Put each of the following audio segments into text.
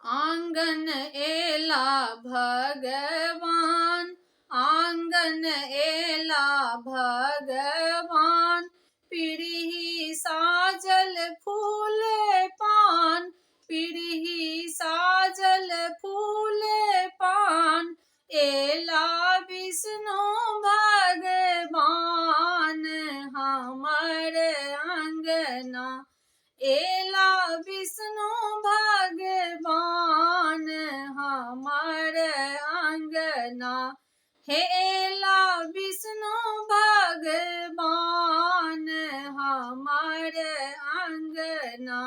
आंगन एला भगवान, आंगन एला भगवान, पीढ़ी साजल फूल पान, पीढ़ी साजल फूल पान, एला विष्णु भगवान हमर अंगना, एला विष्णु भगवान हमर अंगना, हे एला विष्णु भगवान हमर अंगना।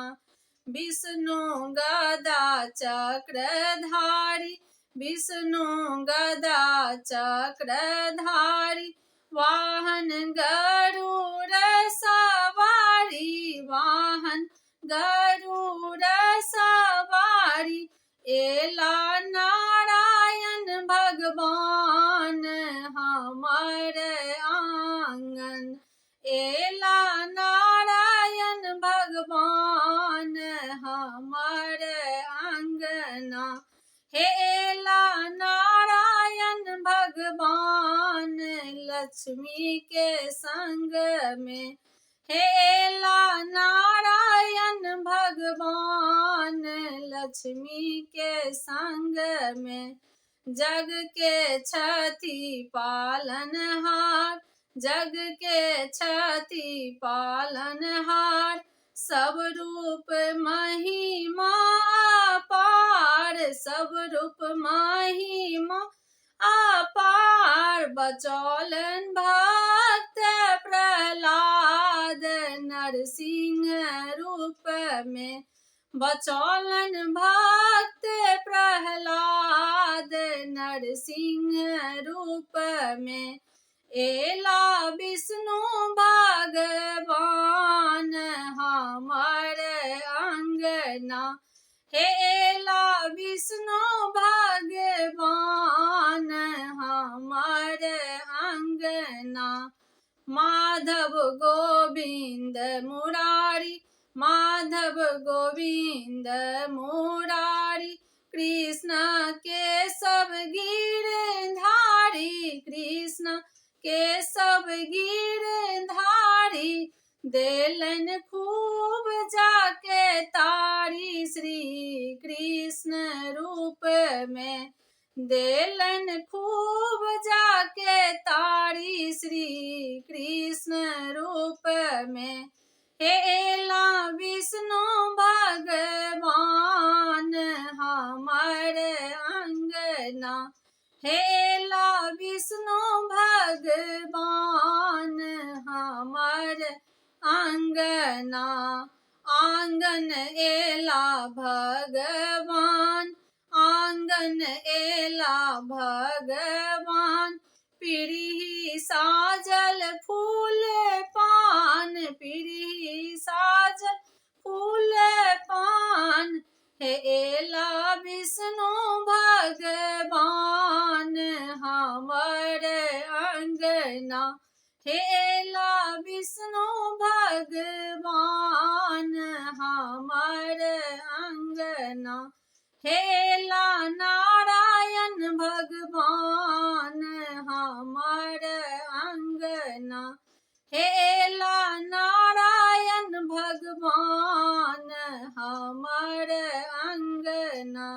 विष्णु गदा चक्रधारी, विष्णु गदा चक्रधारी, वाहन गरुड़ सवारी, वाहन गरुड़ सवारी, एला नारायण भगवान हमर आंगन, एला नारायण भगवान हमर अंगना, हे एला नारायण भगवान लक्ष्मी के संग में, हे एला नारायण भगवान लक्ष्मी के संग में। जग के छति पालनहार, जग के छति पालनहार, सब रूप महिमा अपार, सब रूप महिमा अपार, बचौलन भक्त प्रहलाद नरसिंह रूप में, बचौलन भक्त प्रहलाद नरसिंह रूप में, एला विष्णु भगवान हमर अंगना, हे एला विष्णु भगवान हमर अंगना। माधव गोविंद मुरारी, माधव गोविंद मुरारी, कृष्ण केशव गिरधारी, कृष्ण केशव गिरधारी, देलन खूब जाके तारी श्री कृष्ण रूप में, देलन खूब जाके तारी श्री कृष्ण रूप में, हे एला विष्णु भगवान हमर अंगना, हे एला विष्णु भगवान हमर अंगना। आंगन एला भगवान, आंगन एला भगवान, पीढ़ी साजल फूल पान, पीढ़ी साजल फूल पान, हे एला विष्णु भगवान हमर अंगना, हे एला विष्णु भगवान हमर अंगना, हे एला नारायण भगवान हमर अंगना, हे एला नारायण भगवान हमर अंगना।